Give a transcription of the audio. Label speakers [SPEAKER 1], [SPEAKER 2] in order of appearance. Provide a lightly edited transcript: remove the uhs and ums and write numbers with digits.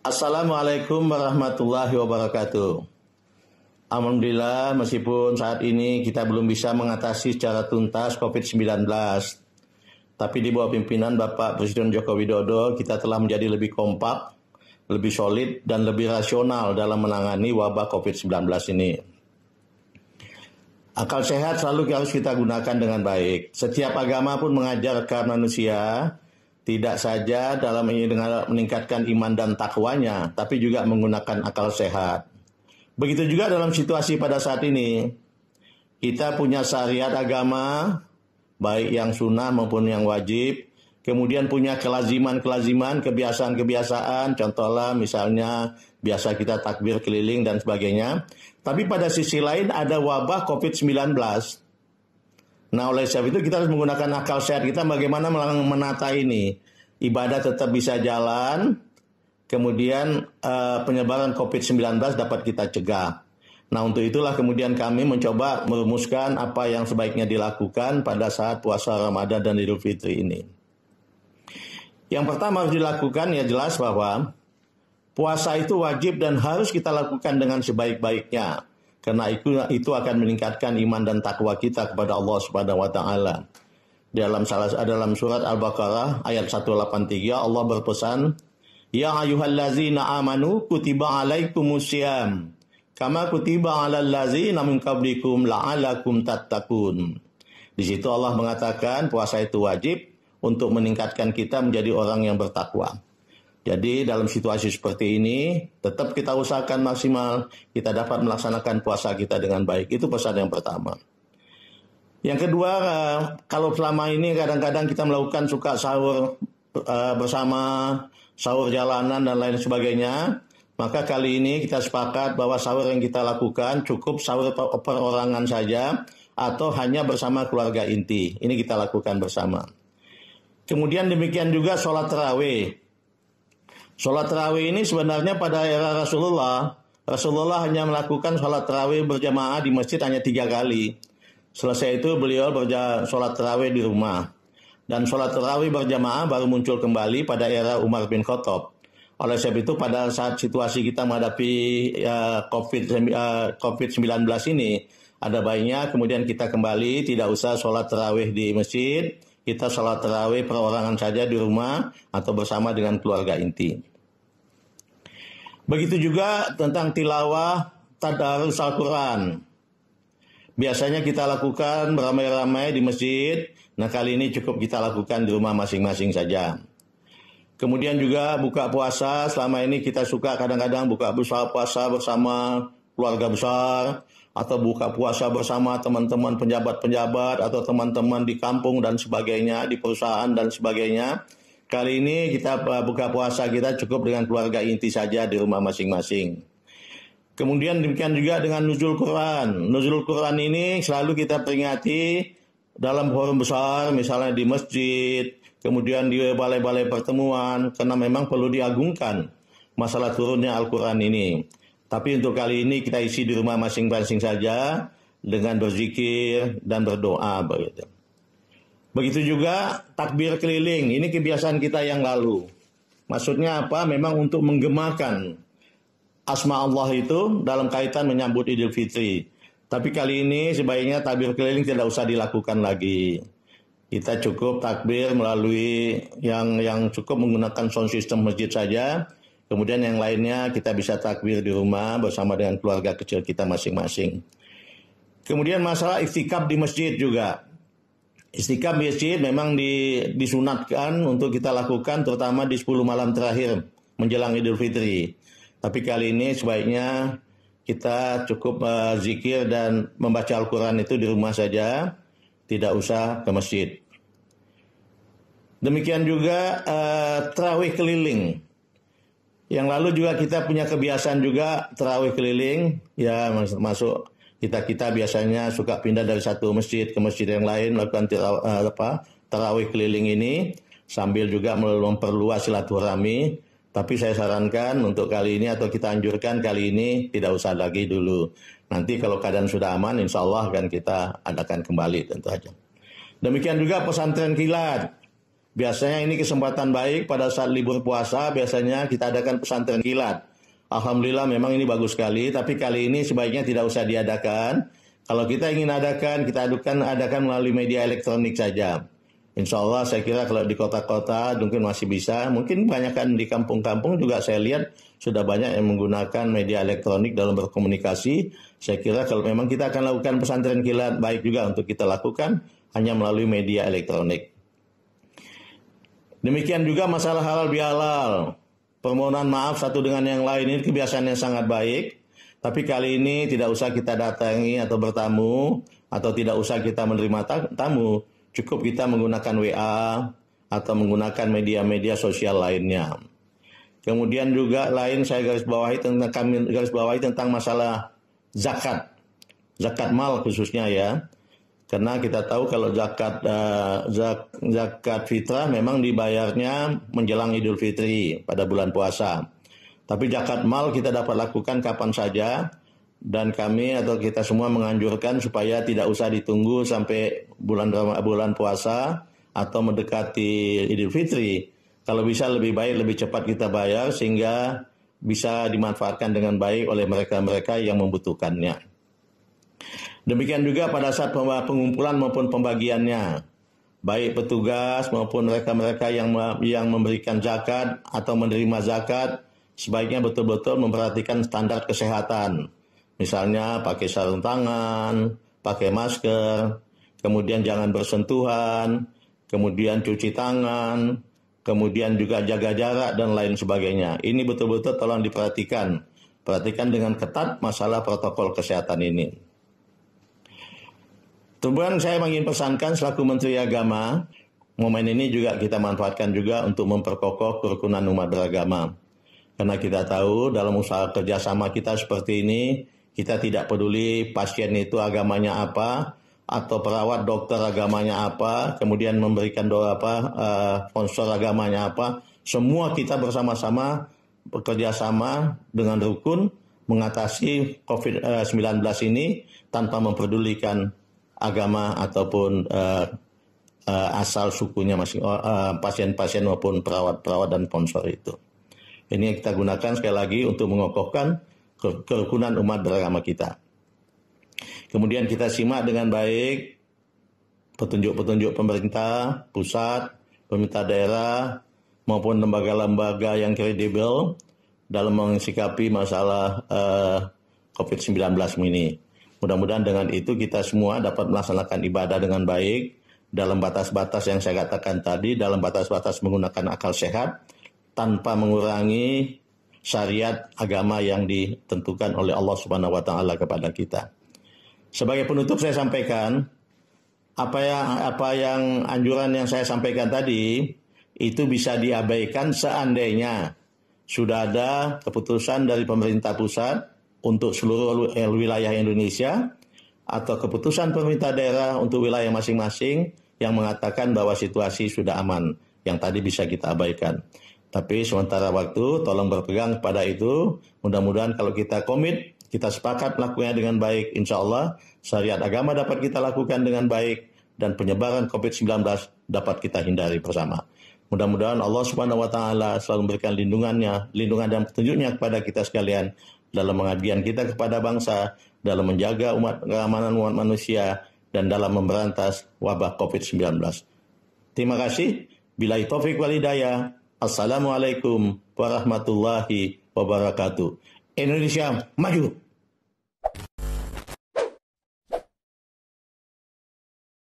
[SPEAKER 1] Assalamualaikum warahmatullahi wabarakatuh. Alhamdulillah, meskipun saat ini kita belum bisa mengatasi secara tuntas COVID-19, tapi di bawah pimpinan Bapak Presiden Joko Widodo, kita telah menjadi lebih kompak, lebih solid, dan lebih rasional dalam menangani wabah COVID-19 ini. Akal sehat selalu harus kita gunakan dengan baik. Setiap agama pun mengajarkan manusia tidak saja dalam dengan meningkatkan iman dan takwanya, tapi juga menggunakan akal sehat. Begitu juga dalam situasi pada saat ini, kita punya syariat agama, baik yang sunnah maupun yang wajib, kemudian punya kelaziman-kelaziman, kebiasaan-kebiasaan, contohnya misalnya biasa kita takbir keliling dan sebagainya. Tapi pada sisi lain ada wabah COVID-19. Nah, oleh sebab itu kita harus menggunakan akal sehat kita bagaimana menata ini. Ibadah tetap bisa jalan, kemudian penyebaran COVID-19 dapat kita cegah. Nah, untuk itulah kemudian kami mencoba merumuskan apa yang sebaiknya dilakukan pada saat puasa Ramadan dan Idul Fitri ini. Yang pertama harus dilakukan ya jelas bahwa puasa itu wajib dan harus kita lakukan dengan sebaik-baiknya. Karena itu akan meningkatkan iman dan takwa kita kepada Allah Subhanahu wa taala. Dalam surat Al-Baqarah ayat 183 Allah berpesan, "Ya ayyuhallazina amanu kutiba alaikumusiyam kama kutiba alal ladzina min qablikum la'alakum tattaqun." Di situ Allah mengatakan puasa itu wajib untuk meningkatkan kita menjadi orang yang bertakwa. Jadi dalam situasi seperti ini, tetap kita usahakan maksimal, kita dapat melaksanakan puasa kita dengan baik. Itu pesan yang pertama. Yang kedua, kalau selama ini kadang-kadang kita melakukan suka sahur bersama, sahur jalanan dan lain sebagainya, maka kali ini kita sepakat bahwa sahur yang kita lakukan cukup sahur perorangan saja, atau hanya bersama keluarga inti. Ini kita lakukan bersama. Kemudian demikian juga sholat tarawih. Sholat tarawih ini sebenarnya pada era Rasulullah hanya melakukan sholat tarawih berjamaah di masjid hanya 3 kali. Selesai itu beliau sholat tarawih di rumah. Dan sholat tarawih berjamaah baru muncul kembali pada era Umar bin Khattab. Oleh sebab itu pada saat situasi kita menghadapi COVID-19 ini, ada baiknya kemudian kita kembali tidak usah sholat tarawih di masjid, kita sholat tarawih perorangan saja di rumah atau bersama dengan keluarga inti. Begitu juga tentang tilawah tadarus Al-Quran. Biasanya kita lakukan beramai-ramai di masjid. Nah, kali ini cukup kita lakukan di rumah masing-masing saja. Kemudian juga buka puasa. Selama ini kita suka kadang-kadang buka puasa bersama keluarga besar, atau buka puasa bersama teman-teman penjabat-penjabat atau teman-teman di kampung dan sebagainya, di perusahaan dan sebagainya. Kali ini kita buka puasa kita cukup dengan keluarga inti saja di rumah masing-masing. Kemudian demikian juga dengan nuzul Quran. Nuzul Quran ini selalu kita peringati dalam forum besar, misalnya di masjid, kemudian di balai-balai pertemuan, karena memang perlu diagungkan masalah turunnya Al-Quran ini. Tapi untuk kali ini kita isi di rumah masing-masing saja dengan berzikir dan berdoa begitu. Begitu juga takbir keliling. Ini kebiasaan kita yang lalu. Maksudnya apa? Memang untuk menggemakan asma Allah itu dalam kaitan menyambut Idul Fitri. Tapi kali ini sebaiknya takbir keliling tidak usah dilakukan lagi. Kita cukup takbir melalui yang cukup menggunakan sound system masjid saja. Kemudian yang lainnya kita bisa takbir di rumah bersama dengan keluarga kecil kita masing-masing. Kemudian masalah iktikaf di masjid juga. Iktikaf di masjid memang disunatkan untuk kita lakukan terutama di 10 malam terakhir menjelang Idul Fitri. Tapi kali ini sebaiknya kita cukup zikir dan membaca Al-Quran itu di rumah saja, tidak usah ke masjid. Demikian juga tarawih keliling. Yang lalu juga kita punya kebiasaan juga tarawih keliling, ya masuk kita biasanya suka pindah dari satu masjid ke masjid yang lain melakukan tarawih keliling ini sambil juga memperluas silaturahmi. Tapi saya sarankan untuk kali ini atau kita anjurkan kali ini tidak usah lagi dulu. Nanti kalau keadaan sudah aman, insya Allah akan kita adakan kembali tentu saja. Demikian juga pesantren kilat. Biasanya ini kesempatan baik pada saat libur puasa, biasanya kita adakan pesantren kilat. Alhamdulillah memang ini bagus sekali, tapi kali ini sebaiknya tidak usah diadakan. Kalau kita ingin adakan, kita adakan melalui media elektronik saja. Insya Allah saya kira kalau di kota-kota mungkin masih bisa. Mungkin banyakkan di kampung-kampung juga saya lihat sudah banyak yang menggunakan media elektronik dalam berkomunikasi. Saya kira kalau memang kita akan lakukan pesantren kilat, baik juga untuk kita lakukan hanya melalui media elektronik. Demikian juga masalah halal bihalal. Permohonan maaf satu dengan yang lain ini kebiasaan yang sangat baik. Tapi kali ini tidak usah kita datangi atau bertamu, atau tidak usah kita menerima tamu. Cukup kita menggunakan WA atau menggunakan media-media sosial lainnya. Kemudian juga lain saya garis bawahi tentang masalah zakat. Zakat mal khususnya ya. Karena kita tahu kalau zakat fitrah memang dibayarnya menjelang Idul Fitri pada bulan puasa. Tapi zakat mal kita dapat lakukan kapan saja, dan kami atau kita semua menganjurkan supaya tidak usah ditunggu sampai bulan puasa atau mendekati Idul Fitri. Kalau bisa lebih baik lebih cepat kita bayar sehingga bisa dimanfaatkan dengan baik oleh mereka-mereka yang membutuhkannya. Demikian juga pada saat pengumpulan maupun pembagiannya, baik petugas maupun mereka-mereka yang memberikan zakat atau menerima zakat, sebaiknya betul-betul memperhatikan standar kesehatan. Misalnya pakai sarung tangan, pakai masker, kemudian jangan bersentuhan, kemudian cuci tangan, kemudian juga jaga jarak dan lain sebagainya. Ini betul-betul tolong diperhatikan. Perhatikan dengan ketat masalah protokol kesehatan ini. Kemudian saya ingin pesankan selaku Menteri Agama, momen ini juga kita manfaatkan juga untuk memperkokoh kerukunan umat beragama. Karena kita tahu dalam usaha kerjasama kita seperti ini, kita tidak peduli pasien itu agamanya apa, atau perawat dokter agamanya apa, kemudian memberikan sponsor agamanya apa. Semua kita bersama-sama bekerjasama dengan rukun mengatasi COVID-19 ini tanpa memperdulikan agama ataupun asal sukunya pasien-pasien maupun perawat-perawat dan sponsor itu. Ini yang kita gunakan sekali lagi untuk mengokohkan kerukunan umat beragama kita. Kemudian kita simak dengan baik petunjuk-petunjuk pemerintah pusat, pemerintah daerah maupun lembaga-lembaga yang kredibel dalam mensikapi masalah COVID-19 ini. Mudah-mudahan dengan itu kita semua dapat melaksanakan ibadah dengan baik dalam batas-batas yang saya katakan tadi, dalam batas-batas menggunakan akal sehat tanpa mengurangi syariat agama yang ditentukan oleh Allah Subhanahu wa taala kepada kita. Sebagai penutup saya sampaikan apa yang anjuran yang saya sampaikan tadi itu bisa diabaikan seandainya sudah ada keputusan dari pemerintah pusat untuk seluruh wilayah Indonesia atau keputusan pemerintah daerah untuk wilayah masing-masing yang mengatakan bahwa situasi sudah aman, yang tadi bisa kita abaikan. Tapi sementara waktu tolong berpegang pada itu. Mudah-mudahan kalau kita komit, kita sepakat melakukannya dengan baik, insya Allah syariat agama dapat kita lakukan dengan baik dan penyebaran COVID-19 dapat kita hindari bersama. Mudah-mudahan Allah Subhanahu wa taala selalu memberikan lindungan dan petunjuknya kepada kita sekalian dalam pengabdian kita kepada bangsa, dalam menjaga keamanan umat manusia, dan dalam memberantas wabah COVID-19. Terima kasih. Billahi taufiq wal hidayah. Assalamualaikum warahmatullahi wabarakatuh. Indonesia maju.